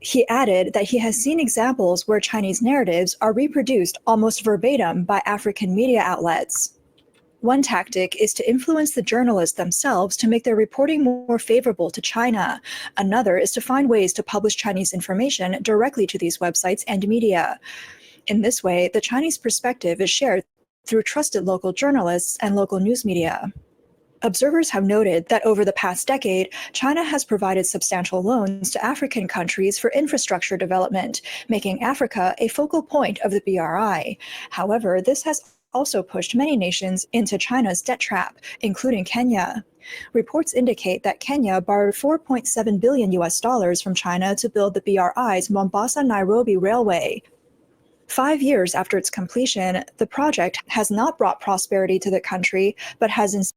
He added that he has seen examples where Chinese narratives are reproduced almost verbatim by African media outlets. One tactic is to influence the journalists themselves to make their reporting more favorable to China. Another is to find ways to publish Chinese information directly to these websites and media. In this way, the Chinese perspective is shared through trusted local journalists and local news media. Observers have noted that over the past decade, China has provided substantial loans to African countries for infrastructure development, making Africa a focal point of the BRI. However, this has also pushed many nations into China's debt trap, including Kenya. Reports indicate that Kenya borrowed $4.7 billion from China to build the BRI's Mombasa-Nairobi Railway. 5 years after its completion, the project has not brought prosperity to the country, but has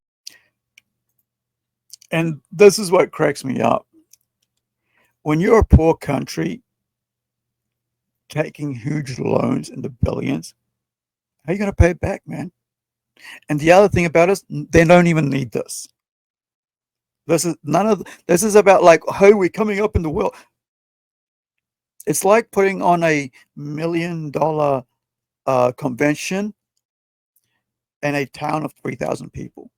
And this is what cracks me up. When you're a poor country taking huge loans in the billions, how are you going to pay it back, man? And the other thing about it, they don't even need this. This is about like, hey, we're coming up in the world. It's like putting on a $1 million convention in a town of 3,000 people.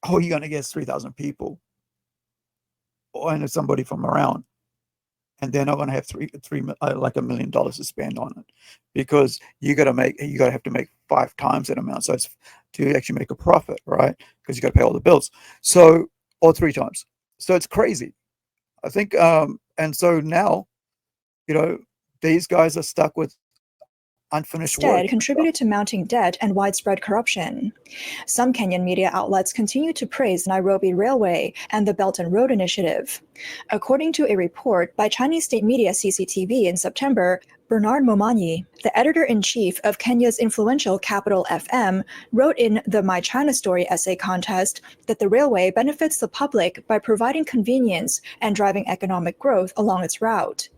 Oh, you're going to get 3,000 people, and somebody from around, and they're not going to have like $1 million to spend on it, because you got to have to make 5 times that amount, so it's to actually make a profit, right? Because you got to pay all the bills, or 3 times. So it's crazy, I think. And so now, these guys are stuck with unfinished work. Instead, contributed to mounting debt and widespread corruption. Some Kenyan media outlets continue to praise the Nairobi Railway and the Belt and Road Initiative. According to a report by Chinese state media CCTV in September, Bernard Momanyi, the editor-in-chief of Kenya's influential Capital FM, wrote in the My China Story essay contest that the railway benefits the public by providing convenience and driving economic growth along its route.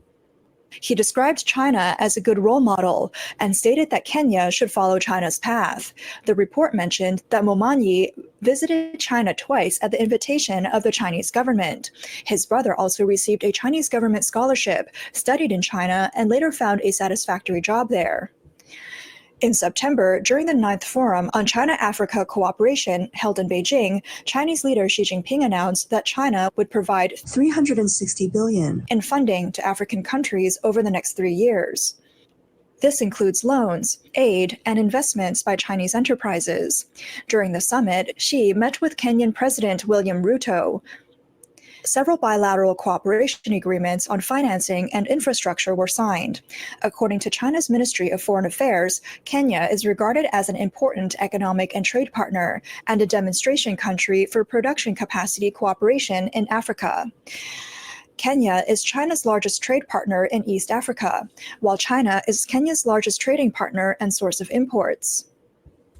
He described China as a good role model and stated that Kenya should follow China's path. The report mentioned that Momanyi visited China twice at the invitation of the Chinese government. His brother also received a Chinese government scholarship, studied in China, and later found a satisfactory job there. In September, during the 9th Forum on China-Africa Cooperation held in Beijing, Chinese leader Xi Jinping announced that China would provide $360 billion in funding to African countries over the next 3 years. This includes loans, aid, and investments by Chinese enterprises. During the summit, Xi met with Kenyan President William Ruto. Several bilateral cooperation agreements on financing and infrastructure were signed. According to China's Ministry of Foreign Affairs, Kenya is regarded as an important economic and trade partner and a demonstration country for production capacity cooperation in Africa. Kenya is China's largest trade partner in East Africa, while China is Kenya's largest trading partner and source of imports.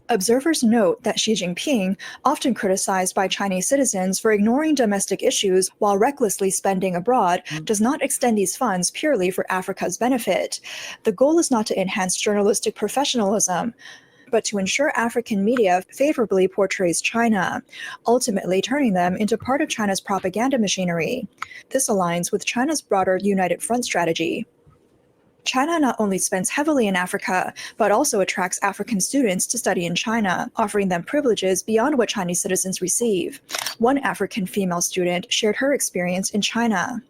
Observers note that Xi Jinping, often criticized by Chinese citizens for ignoring domestic issues while recklessly spending abroad, does not extend these funds purely for Africa's benefit. The goal is not to enhance journalistic professionalism, but to ensure African media favorably portrays China, ultimately turning them into part of China's propaganda machinery. This aligns with China's broader United Front strategy. China not only spends heavily in Africa, but also attracts African students to study in China, offering them privileges beyond what Chinese citizens receive. One African female student shared her experience in China.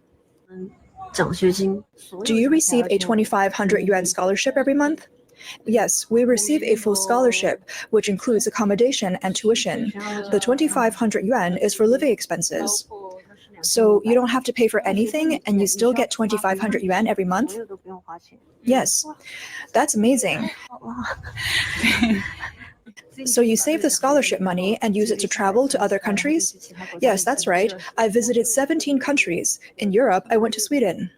Do you receive a 2,500 yuan scholarship every month? Yes, we receive a full scholarship, which includes accommodation and tuition. The 2,500 yuan is for living expenses. So you don't have to pay for anything and you still get 2,500 yuan every month? Yes, that's amazing. So you save the scholarship money and use it to travel to other countries? Yes, that's right. I visited 17 countries. In Europe, I went to Sweden.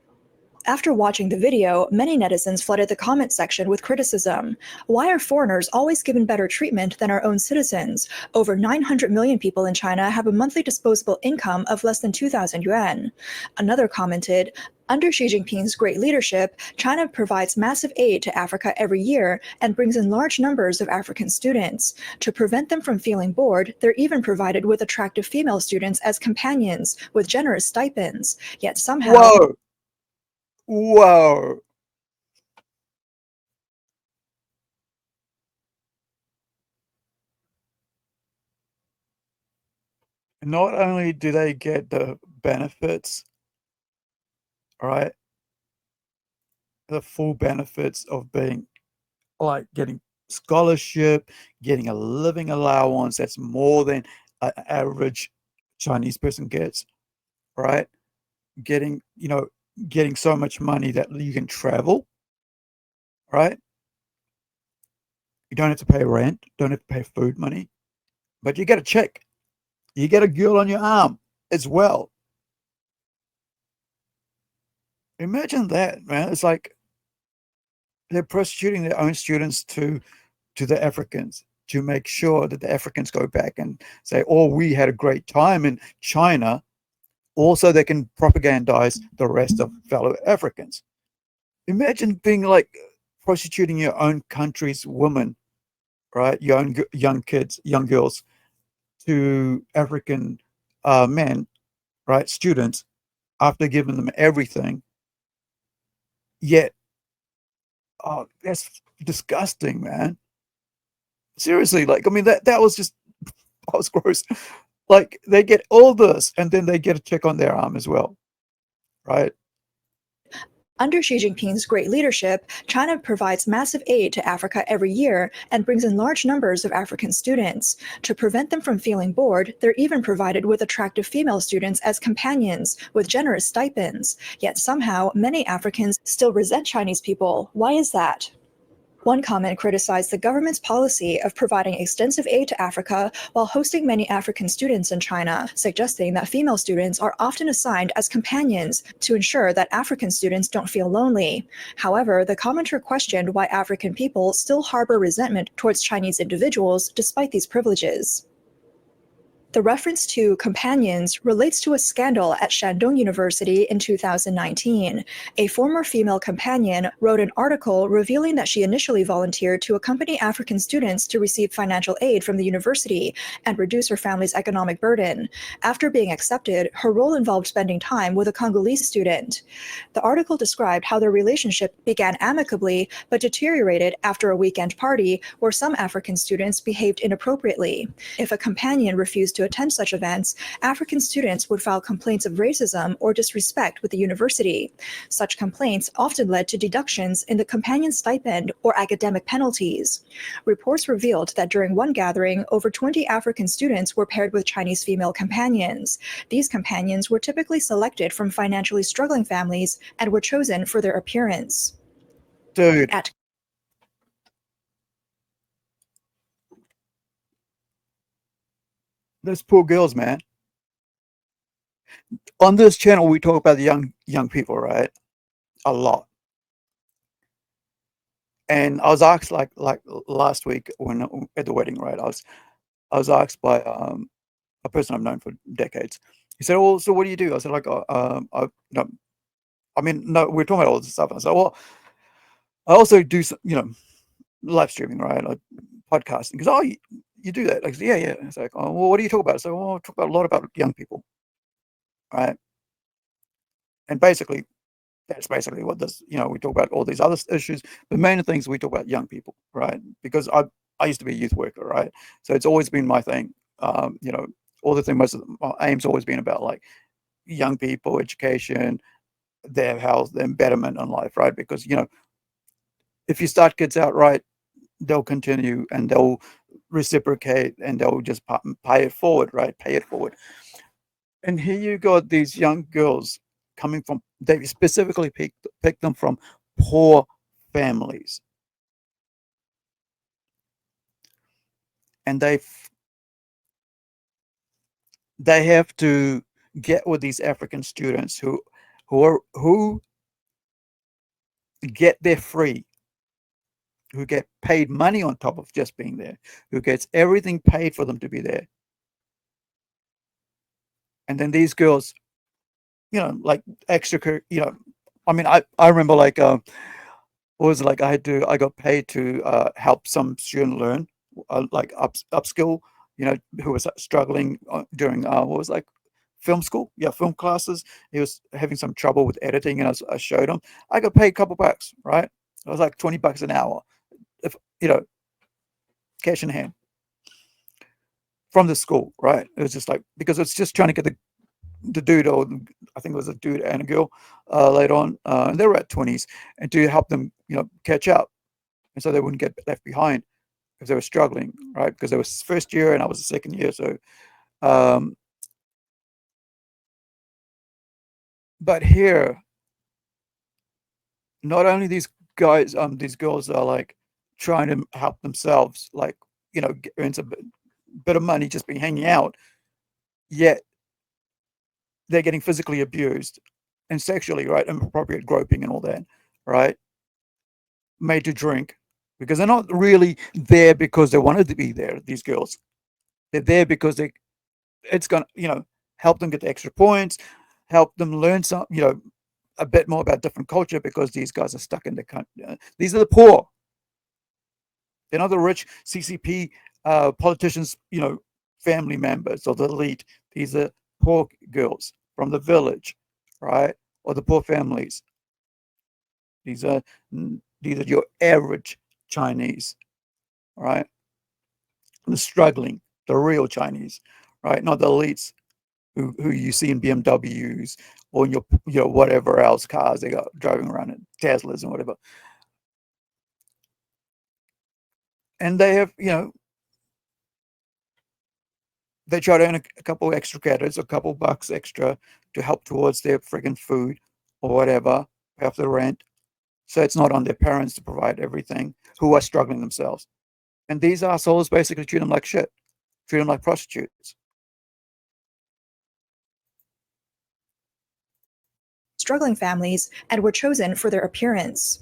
After watching the video, many netizens flooded the comment section with criticism. Why are foreigners always given better treatment than our own citizens? Over 900 million people in China have a monthly disposable income of less than 2,000 yuan. Another commented, under Xi Jinping's great leadership, China provides massive aid to Africa every year and brings in large numbers of African students. To prevent them from feeling bored, they're even provided with attractive female students as companions with generous stipends. Yet somehow, Whoa. Not only do they get the benefits, right? The full benefits of being like getting scholarship, getting a living allowance that's more than an average Chinese person gets, right? Getting, getting so much money that you can travel, right? You don't have to pay rent, don't have to pay food money, but you get a check. You get a girl on your arm as well. Imagine that, man. It's like they're prostituting their own students to the Africans to make sure that the Africans go back and say, oh, we had a great time in China. Also, they can propagandize the rest of fellow Africans. Imagine being like prostituting your own country's women, right? Your own young kids, young girls to African men, right? Students, after giving them everything. Yet, oh, that's disgusting, man. Seriously, like, I mean, that was just, that was gross. Like, they get all this and then they get a check on their arm as well, right? under Xi Jinping's great leadership, China provides massive aid to Africa every year and brings in large numbers of African students. To prevent them from feeling bored, they're even provided with attractive female students as companions with generous stipends. Yet somehow, many Africans still resent Chinese people. Why is that? One comment criticized the government's policy of providing extensive aid to Africa while hosting many African students in China, suggesting that female students are often assigned as companions to ensure that African students don't feel lonely. However, the commenter questioned why African people still harbor resentment towards Chinese individuals despite these privileges. The reference to companions relates to a scandal at Shandong University in 2019. A former female companion wrote an article revealing that she initially volunteered to accompany African students to receive financial aid from the university and reduce her family's economic burden. After being accepted, her role involved spending time with a Congolese student. The article described how their relationship began amicably but deteriorated after a weekend party where some African students behaved inappropriately. If a companion refused to attend such events, African students would file complaints of racism or disrespect with the university. Such complaints often led to deductions in the companion's stipend or academic penalties. Reports revealed that during one gathering, over 20 African students were paired with Chinese female companions. These companions were typically selected from financially struggling families and were chosen for their appearance. Dude, At those poor girls, man. On this channel, we talk about the young people, right? A lot. And I was asked like last week when at the wedding, right? I was asked by a person I've known for decades. He said, "Well, so what do you do?" I said, "Like, no, I mean, no, we're talking about all this stuff." And I said, "Well, I also do some, live streaming, right? Like podcasting." Because, "Oh, you do that?" Like, "Yeah, yeah." It's like, "Oh, well, what do you talk about?" So, "Well, I talk about a lot about young people, right?" And basically, that's basically what this, we talk about all these other issues. The main things we talk about young people, right? Because I used to be a youth worker, right? So it's always been my thing. All the thing, most of my aim's always been about like young people, education, their health, their betterment in life, right? Because if you start kids out right, they'll continue and they'll reciprocate and they'll just pay it forward, right? Pay it forward. And here you got these young girls coming from, they specifically picked them from poor families. And they have to get with these African students who get there free, who get paid money on top of just being there, who gets everything paid for them to be there. And then these girls, like extra, I mean, I remember like, what was it, like I got paid to help some student learn, like upskill, who was struggling during what was like film school, film classes. He was having some trouble with editing, and I showed him. I got paid a couple bucks, right? It was like $20 an hour, if cash in hand from the school, right? It was just like, because it's just trying to get the dude, or I think it was a dude and a girl, later on, and they were at 20s, and to help them, catch up, and so they wouldn't get left behind if they were struggling, right? Because they was first year and I was the second year, so. But here, not only these guys, these girls are like trying to help themselves, like earn some bit of money just be hanging out, yet they're getting physically abused and sexually, right? Inappropriate groping and all that, right? Made to drink, because they're not really there because they wanted to be there. These girls, they're there because it's gonna, help them get the extra points, help them learn some, a bit more about different culture, because these guys are stuck in the country. These are the poor. They're not the rich CCP politicians, family members or the elite. These are poor girls from the village, right? Or the poor families. These are your average Chinese, right? The struggling, the real Chinese, right? Not the elites who you see in BMWs or in your whatever else cars they got driving around in Teslas and whatever. And they have, they try to earn a couple extra credits, a couple bucks extra to help towards their friggin' food or whatever, pay off the rent. So it's not on their parents to provide everything, who are struggling themselves. And these assholes basically treat them like shit, treat them like prostitutes. Struggling families and were chosen for their appearance.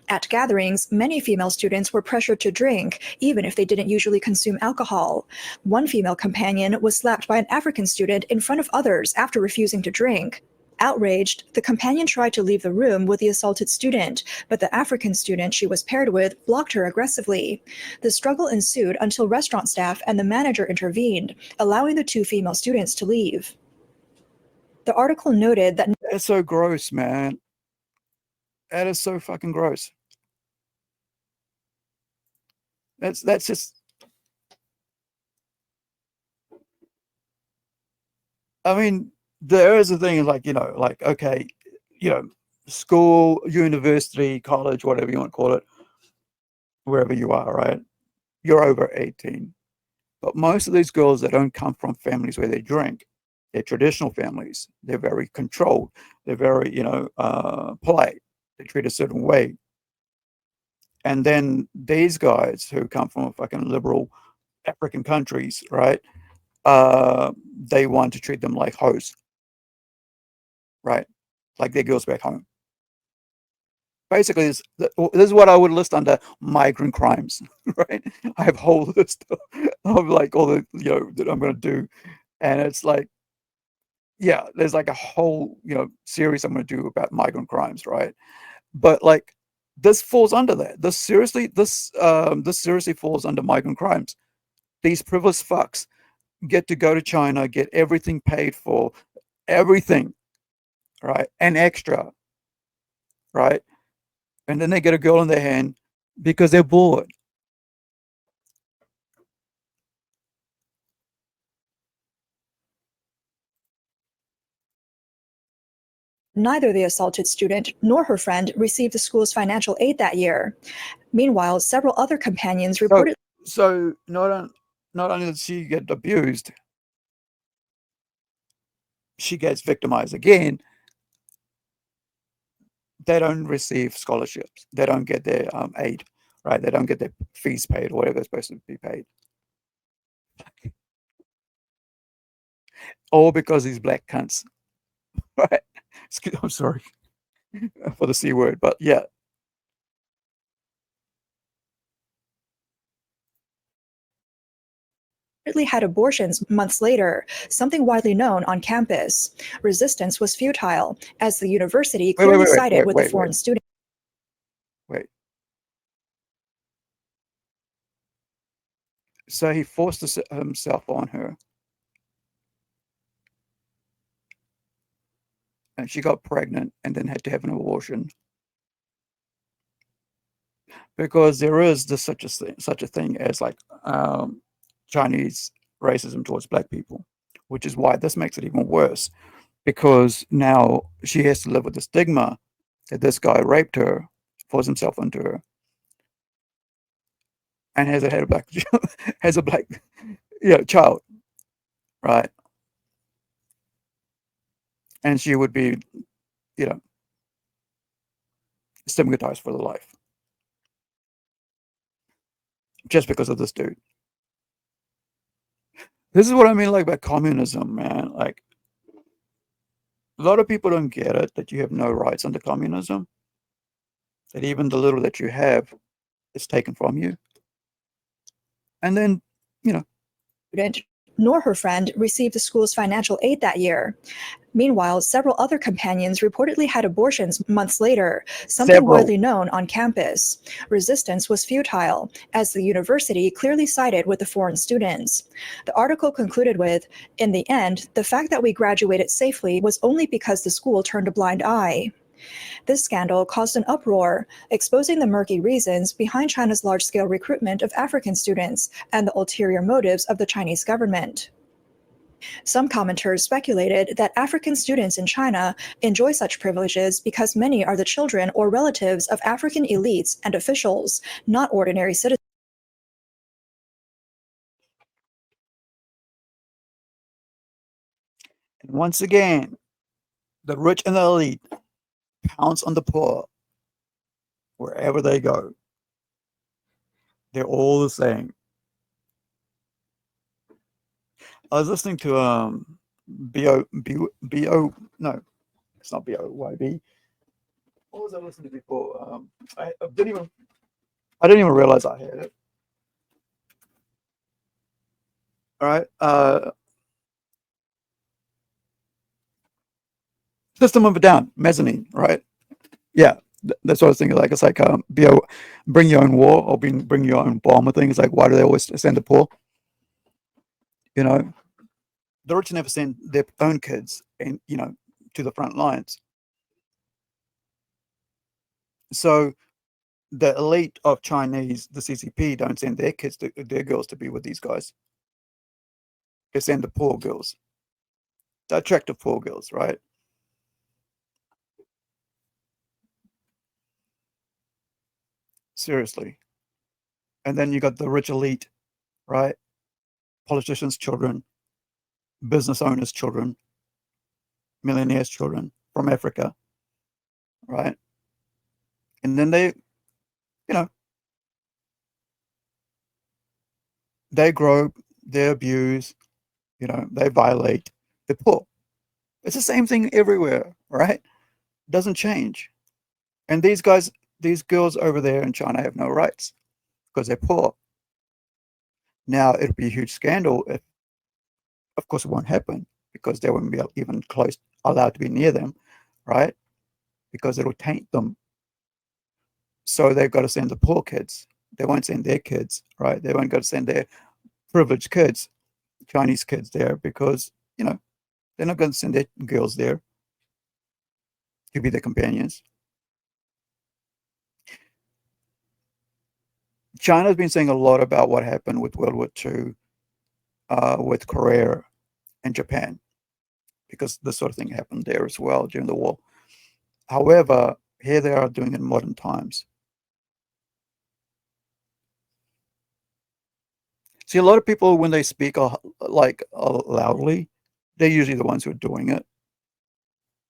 At gatherings, many female students were pressured to drink, even if they didn't usually consume alcohol. One female companion was slapped by an African student in front of others after refusing to drink. Outraged, the companion tried to leave the room with the assaulted student, but the African student she was paired with blocked her aggressively. The struggle ensued until restaurant staff and the manager intervened, allowing the two female students to leave. The article noted that That's so gross, man. That is so fucking gross. That's just. I mean, there is a thing, like, like, okay, school, university, college, whatever you want to call it, wherever you are, right? You're over 18. But most of these girls that don't come from families where they drink, they're traditional families. They're very controlled. They're very, polite. They treat a certain way. And then these guys who come from fucking liberal African countries, right? They want to treat them like hoes, right? Like their girls back home. Basically, this is what I would list under migrant crimes, right? I have a whole list of like all the, that I'm going to do. And it's like, yeah, there's like a whole, series I'm going to do about migrant crimes, right? But like, this falls under that. This seriously falls under migrant crimes. These privileged fucks get to go to China, get everything paid for, everything, right? And extra, right? And then they get a girl in their hand because they're bored. neither the assaulted student nor her friend received the school's financial aid that year. Meanwhile, several other companions reported. So not only does she get abused, she gets victimized again. They don't receive scholarships. They don't get their aid, right? They don't get their fees paid or whatever they're supposed to be paid. All because these black cunts, right? I'm sorry. for the C word, but yeah. Had abortions months later, something widely known on campus. Resistance was futile, as the university Wait, wait, clearly wait, wait, sided wait, with the wait, foreign wait, student. wait. So he forced himself on her, and she got pregnant and then had to have an abortion because there is this such a thing as like Chinese racism towards black people, which is why this makes it even worse because now she has to live with the stigma that this guy raped her, forced himself onto her, and has had a black has a black child, right? And she would be you know stigmatized for the life just because of this dude. This is what I mean, like about communism, man. Like a lot of people don't get it that you have no rights under communism. That even the little that you have is taken from you, and then you know Student, nor her friend received the school's financial aid that year. Meanwhile, several other companions reportedly had abortions months later, something several. widely known on campus. Resistance was futile, as the university clearly sided with the foreign students. The article concluded with, "In the end, the fact that we graduated safely was only because the school turned a blind eye." This scandal caused an uproar, exposing the murky reasons behind China's large-scale recruitment of African students and the ulterior motives of the Chinese government. Some commenters speculated that African students in China enjoy such privileges because many are the children or relatives of African elites and officials, not ordinary citizens. And once again, the rich and the elite pounce on the poor wherever they go. They're all the same. I was listening to no, it's not BOYB. What was I listening to before? I didn't even realize I had it. All right. System of a Down, mezzanine, right? Yeah. That's what I was thinking. Like it's like bring your own war or bring your own bomb. Thing. It's like why do they always send the poor? You know, the rich never send their own kids and to the front lines. So the elite of Chinese, the CCP, don't send their kids their girls to be with these guys. They send the poor girls, the attractive poor girls, right? Seriously. And then you got the rich elite, right? Politicians' children, business owners' children, millionaires' children from Africa, right? And then you know, they grow, they abuse, they violate the poor. It's the same thing everywhere, right? Doesn't change. And these girls over there in China have no rights because they're poor. Now it'll be a huge scandal if, of course, it won't happen because they won't be even close allowed to be near them, right? Because it'll taint them. So they've got to send the poor kids. They won't send their kids, right? They won't go to send their privileged kids, Chinese kids there because they're not going to send their girls there to be their companions. China's been saying a lot about what happened with World War II, with Korea and Japan, because this sort of thing happened there as well during the war. However, here they are doing it in modern times. See, a lot of people when they speak loudly, they're usually the ones who are doing it.